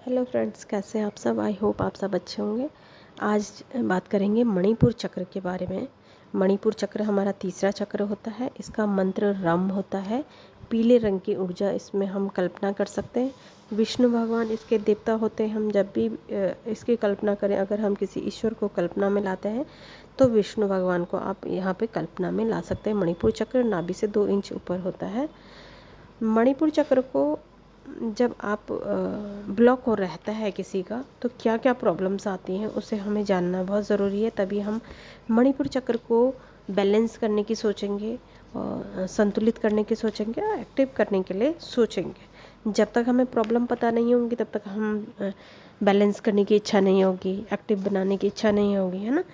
Hello friends, कैसे हैं आप सब। आई होप आप सब अच्छे होंगे। आज बात करेंगे मणिपुर चक्र के बारे में। मणिपुर चक्र हमारा तीसरा चक्र होता है। इसका मंत्र रम होता है। पीले रंग की ऊर्जा इसमें हम कल्पना कर सकते हैं। विष्णु भगवान इसके देवता होते हैं। हम जब भी इसकी कल्पना करें, अगर हम किसी ईश्वर को कल्पना में लाते हैं तो विष्णु भगवान को आप यहाँ पे कल्पना में ला सकते हैं। मणिपुर चक्र नाभि से 2 इंच ऊपर होता है। मणिपुर चक्र को जब आप ब्लॉक हो रहता है किसी का, तो क्या क्या प्रॉब्लम्स आती हैं उसे हमें जानना बहुत ज़रूरी है। तभी हम मणिपुर चक्र को बैलेंस करने की सोचेंगे, और संतुलित करने की सोचेंगे, और एक्टिव करने के लिए सोचेंगे। जब तक हमें प्रॉब्लम पता नहीं होंगी तब तक हम बैलेंस करने की इच्छा नहीं होगी, एक्टिव बनाने की इच्छा नहीं होगी, है ना।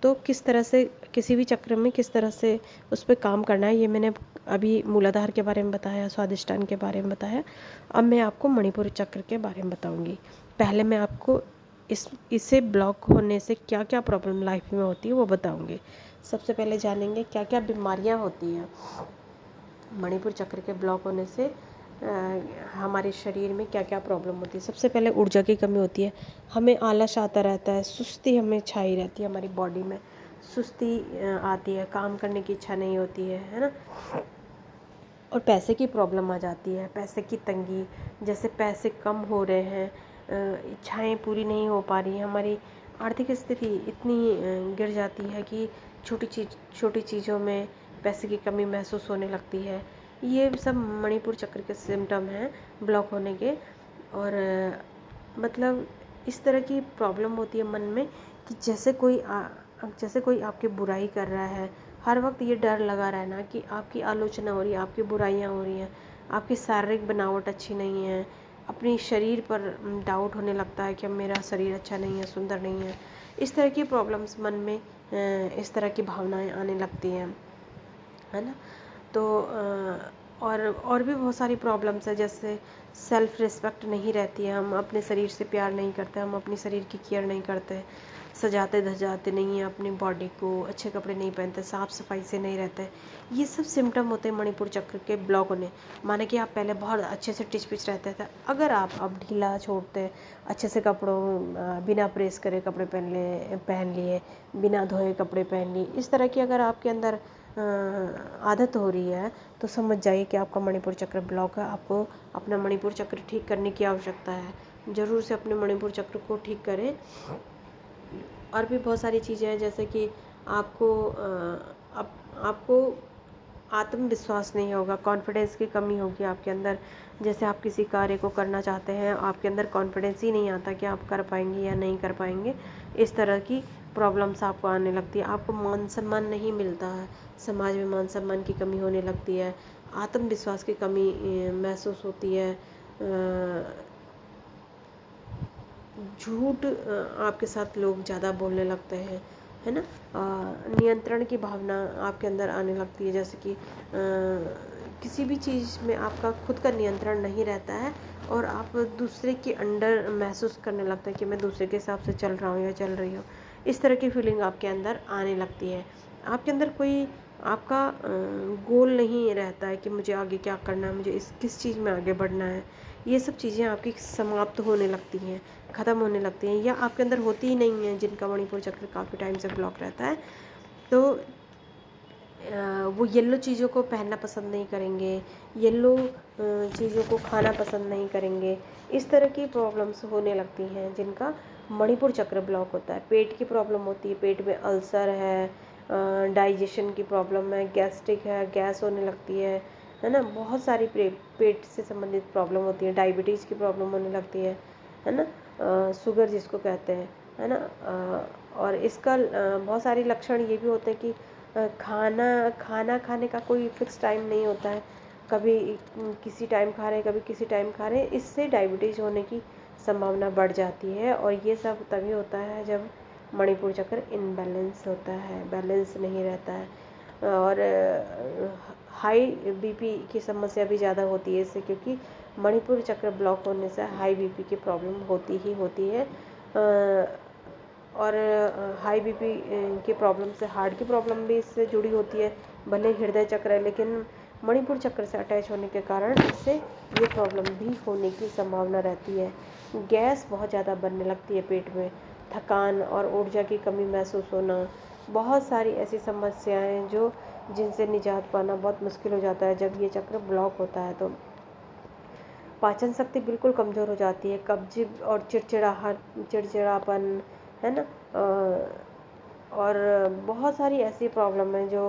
तो किस तरह से किसी भी चक्र में किस तरह से उस पर काम करना है, ये मैंने अभी मूलाधार के बारे में बताया, स्वादिष्टान के बारे में बताया। अब मैं आपको मणिपुर चक्र के बारे में बताऊंगी। पहले मैं आपको इसे ब्लॉक होने से क्या क्या प्रॉब्लम लाइफ में होती है वो बताऊंगी। सबसे पहले जानेंगे क्या क्या बीमारियां होती हैं मणिपुर चक्र के ब्लॉक होने से। हमारे शरीर में क्या क्या प्रॉब्लम होती है। सबसे पहले ऊर्जा की कमी होती है। हमें आलस आता रहता है, सुस्ती हमें छाई रहती है, हमारी बॉडी में सुस्ती आती है, काम करने की इच्छा नहीं होती है ना। और पैसे की प्रॉब्लम आ जाती है, पैसे की तंगी, जैसे पैसे कम हो रहे हैं, इच्छाएं पूरी नहीं हो पा रही हैं, हमारी आर्थिक स्थिति इतनी गिर जाती है कि छोटी चीज़ों में पैसे की कमी महसूस होने लगती है। ये सब मणिपुर चक्र के सिम्टम हैं ब्लॉक होने के। और मतलब इस तरह की प्रॉब्लम होती है मन में कि जैसे कोई आपकी बुराई कर रहा है। हर वक्त ये डर लगा रहना कि आपकी आलोचना हो रही है, आपकी बुराइयां हो रही हैं, आपकी शारीरिक बनावट अच्छी नहीं है, अपनी शरीर पर डाउट होने लगता है कि अब मेरा शरीर अच्छा नहीं है, सुंदर नहीं है। इस तरह की प्रॉब्लम्स मन में इस तरह की भावनाएं आने लगती हैं, है ना। तो और भी बहुत सारी प्रॉब्लम्स है, जैसे सेल्फ रिस्पेक्ट नहीं रहती है, हम अपने शरीर से प्यार नहीं करते, हम अपने शरीर की केयर नहीं करते, सजाते धजाते नहीं हैं अपनी बॉडी को, अच्छे कपड़े नहीं पहनते, साफ़ सफाई से नहीं रहते। ये सब सिम्टम होते हैं मणिपुर चक्र के ब्लॉक होने। माने कि आप पहले बहुत अच्छे से टिच पिच रहते थे, अगर आप अब ढीला छोड़ते, अच्छे से कपड़ों बिना प्रेस करे कपड़े पहन लिए, बिना धोए कपड़े पहन लिए, इस तरह की अगर आपके अंदर आदत हो रही है तो समझ जाइए कि आपका मणिपुर चक्र ब्लॉक है। आपको अपना मणिपुर चक्र ठीक करने की आवश्यकता है। ज़रूर से अपने मणिपुर चक्र को ठीक करें। और भी बहुत सारी चीज़ें हैं, जैसे कि आपको आत्मविश्वास नहीं होगा, कॉन्फिडेंस की कमी होगी आपके अंदर। जैसे आप किसी कार्य को करना चाहते हैं, आपके अंदर कॉन्फिडेंस ही नहीं आता कि आप कर पाएंगे या नहीं कर पाएंगे। इस तरह की प्रॉब्लम्स आपको आने लगती है। आपको मान सम्मान नहीं मिलता है, समाज में मान सम्मान की कमी होने लगती है, आत्मविश्वास की कमी महसूस होती है, झूठ आपके साथ लोग ज़्यादा बोलने लगते हैं, है ना। नियंत्रण की भावना आपके अंदर आने लगती है, जैसे कि किसी भी चीज़ में आपका खुद का नियंत्रण नहीं रहता है और आप दूसरे के अंडर महसूस करने लगते हैं कि मैं दूसरे के हिसाब से चल रहा हूँ या चल रही हूँ। इस तरह की फीलिंग आपके अंदर आने लगती है। आपके अंदर कोई आपका गोल नहीं रहता है कि मुझे आगे क्या करना है, मुझे किस चीज़ में आगे बढ़ना है। ये सब चीज़ें आपकी समाप्त होने लगती हैं, ख़त्म होने लगती हैं, या आपके अंदर होती ही नहीं है। जिनका मणिपुर चक्र काफ़ी टाइम से ब्लॉक रहता है तो वो येलो चीज़ों को पहनना पसंद नहीं करेंगे, येलो चीज़ों को खाना पसंद नहीं करेंगे। इस तरह की प्रॉब्लम्स होने लगती हैं जिनका मणिपुर चक्र ब्लॉक होता है। पेट की प्रॉब्लम होती है, पेट में अल्सर है, डाइजेशन की प्रॉब्लम है, गैस्ट्रिक है, गैस होने लगती है ना। बहुत सारी पेट से संबंधित प्रॉब्लम होती है, डायबिटीज़ की प्रॉब्लम होने लगती है ना, शुगर जिसको कहते हैं, है ना। और इसका बहुत सारे लक्षण ये भी होते हैं कि खाना खाने का कोई फिक्स टाइम नहीं होता है, कभी किसी टाइम खा रहे हैं, कभी किसी टाइम खा रहे हैं। इससे डायबिटीज़ होने की संभावना बढ़ जाती है। और ये सब तभी होता है जब मणिपुर चक्र इनबैलेंस होता है, बैलेंस नहीं रहता है। और हाई बीपी की समस्या भी ज़्यादा होती है इससे, क्योंकि मणिपुर चक्र ब्लॉक होने से हाई बीपी की प्रॉब्लम होती ही होती है। और हाई बीपी की प्रॉब्लम से हार्ट की प्रॉब्लम भी इससे जुड़ी होती है। भले हृदय चक्र है, लेकिन मणिपुर चक्र से अटैच होने के कारण इससे ये प्रॉब्लम भी होने की संभावना रहती है। गैस बहुत ज़्यादा बनने लगती है पेट में, थकान और ऊर्जा की कमी महसूस होना, बहुत सारी ऐसी समस्याएं जो जिनसे निजात पाना बहुत मुश्किल हो जाता है जब ये चक्र ब्लॉक होता है। तो पाचन शक्ति बिल्कुल कमज़ोर हो जाती है, कब्ज और चिड़चिड़ापन, है ना। और बहुत सारी ऐसी प्रॉब्लम है जो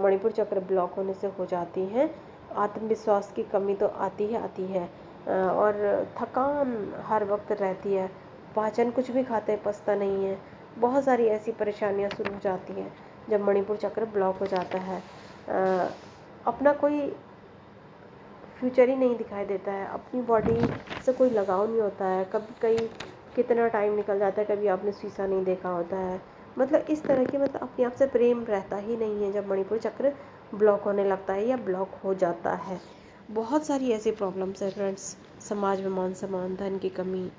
मणिपुर चक्र ब्लॉक होने से हो जाती हैं। आत्मविश्वास की कमी तो आती है और थकान हर वक्त रहती है, पाचन कुछ भी खाते हैं पचता नहीं है। बहुत सारी ऐसी परेशानियां शुरू हो जाती हैं जब मणिपुर चक्र ब्लॉक हो जाता है। अपना कोई फ्यूचर ही नहीं दिखाई देता है, अपनी बॉडी से कोई लगाव नहीं होता है, कभी कहीं कितना टाइम निकल जाता है, कभी आपने शीशा नहीं देखा होता है। मतलब इस तरह की अपने आप से प्रेम रहता ही नहीं है जब मणिपुर चक्र ब्लॉक होने लगता है या ब्लॉक हो जाता है। बहुत सारी ऐसी प्रॉब्लम्स है फ्रेंड्स, समाज में मान सम्मान, धन की कमी,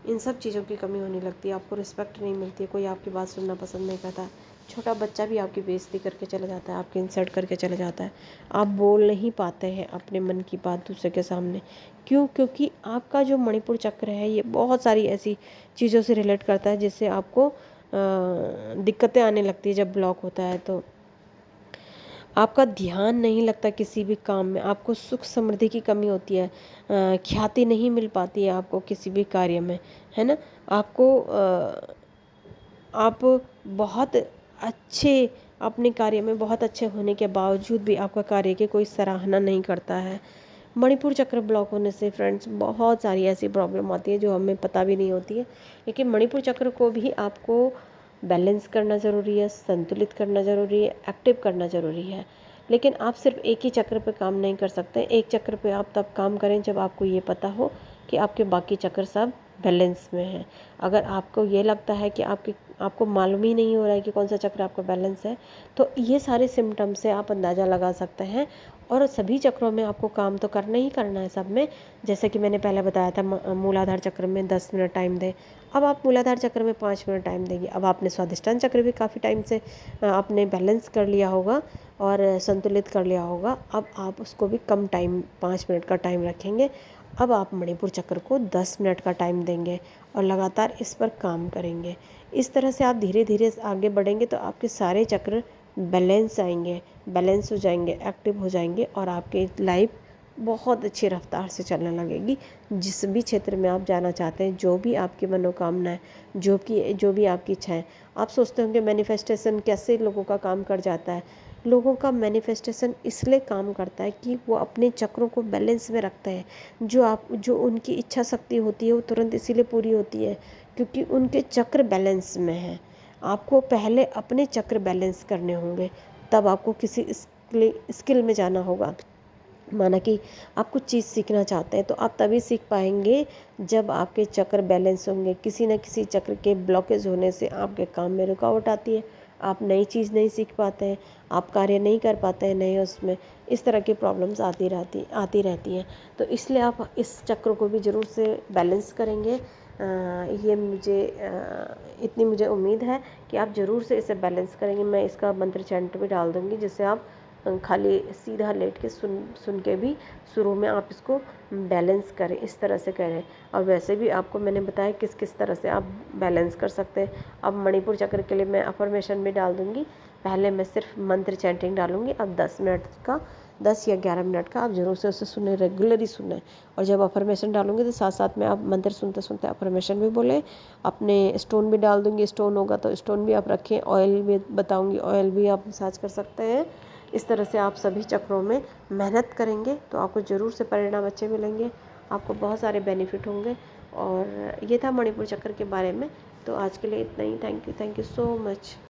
इन सब चीज़ों की कमी होने लगती है। आपको रिस्पेक्ट नहीं मिलती है, कोई आपकी बात सुनना पसंद नहीं करता है, छोटा बच्चा भी आपकी बेइज्जती करके चला जाता है, आपकी इंसल्ट करके चला जाता है। आप बोल नहीं पाते हैं अपने मन की बात दूसरे के सामने। क्यों? क्योंकि आपका जो मणिपुर चक्र है ये बहुत सारी ऐसी चीज़ों से रिलेट करता है जिससे आपको दिक्कतें आने लगती है जब ब्लॉक होता है। तो आपका ध्यान नहीं लगता किसी भी काम में, आपको सुख समृद्धि की कमी होती है, ख्याति नहीं मिल पाती है आपको किसी भी कार्य में, है ना। आपको आप बहुत अच्छे अपने कार्य में बहुत अच्छे होने के बावजूद भी आपका कार्य की कोई सराहना नहीं करता है। मणिपुर चक्र ब्लॉक होने से फ्रेंड्स बहुत सारी ऐसी प्रॉब्लम आती है जो हमें पता भी नहीं होती है, लेकिन मणिपुर चक्र को भी आपको बैलेंस करना ज़रूरी है, संतुलित करना ज़रूरी है, एक्टिव करना ज़रूरी है। लेकिन आप सिर्फ एक ही चक्र पे काम नहीं कर सकते। एक चक्र पे आप तब काम करें जब आपको ये पता हो कि आपके बाकी चक्र सब बैलेंस में हैं। अगर आपको ये लगता है कि आपको मालूम ही नहीं हो रहा है कि कौन सा चक्र आपका बैलेंस है, तो ये सारे सिम्टम्स से आप अंदाज़ा लगा सकते हैं। और सभी चक्रों में आपको काम तो करना ही करना है सब में। जैसे कि मैंने पहले बताया था मूलाधार चक्र में 10 मिनट टाइम दें, अब आप मूलाधार चक्र में 5 मिनट टाइम देंगे। अब आपने स्वादिष्टान चक्र भी काफ़ी टाइम से आपने बैलेंस कर लिया होगा और संतुलित कर लिया होगा। अब आप उसको भी कम टाइम 5 मिनट का टाइम रखेंगे। अब आप मणिपुर चक्र को 10 मिनट का टाइम देंगे और लगातार इस पर काम करेंगे। इस तरह से आप धीरे धीरे आगे बढ़ेंगे तो आपके सारे चक्र बैलेंस आएंगे, बैलेंस हो जाएंगे, एक्टिव हो जाएंगे और आपकी लाइफ बहुत अच्छी रफ्तार से चलने लगेगी। जिस भी क्षेत्र में आप जाना चाहते हैं, जो भी आपकी मनोकामना है, जो भी आपकी इच्छाएं। आप सोचते होंगे मैनिफेस्टेशन कैसे लोगों का काम कर जाता है। लोगों का मैनिफेस्टेशन इसलिए काम करता है कि वो अपने चक्रों को बैलेंस में रखते हैं। जो उनकी इच्छा शक्ति होती है वो तुरंत इसीलिए पूरी होती है क्योंकि उनके चक्र बैलेंस में है। आपको पहले अपने चक्र बैलेंस करने होंगे, तब आपको किसी स्किल में जाना होगा। माना कि आप कुछ चीज़ सीखना चाहते हैं तो आप तभी सीख पाएंगे जब आपके चक्र बैलेंस होंगे। किसी न किसी चक्र के ब्लॉकेज होने से आपके काम में रुकावट आती है, आप नई चीज़ नहीं सीख पाते हैं, आप कार्य नहीं कर पाते हैं नए उसमें। इस तरह की प्रॉब्लम्स आती रहती हैं। तो इसलिए आप इस चक्र को भी ज़रूर से बैलेंस करेंगे। इतनी मुझे उम्मीद है कि आप ज़रूर से इसे बैलेंस करेंगे। मैं इसका मंत्र चैंट भी डाल दूँगी जिससे आप खाली सीधा लेट के सुन के भी शुरू में आप इसको बैलेंस करें, इस तरह से करें। और वैसे भी आपको मैंने बताया किस किस तरह से आप बैलेंस कर सकते हैं। अब मणिपुर चक्र के लिए मैं अफर्मेशन भी डाल दूँगी। पहले मैं सिर्फ मंत्र चैंटिंग डालूँगी। अब 10 या 11 मिनट का आप ज़रूर से उसे सुने, रेगुलरली सुने। और जब अफर्मेशन डालूँगी तो साथ साथ में आप मंत्र सुनते सुनते अफर्मेशन भी बोलें। अपने स्टोन भी डाल दूँगी, स्टोन होगा तो स्टोन भी आप रखें। ऑयल भी बताऊँगी, ऑयल भी आप मसाज कर सकते हैं। इस तरह से आप सभी चक्रों में मेहनत करेंगे तो आपको ज़रूर से परिणाम अच्छे मिलेंगे, आपको बहुत सारे बेनिफिट होंगे। और ये था मणिपुर चक्र के बारे में। तो आज के लिए इतना ही। Thank you so much.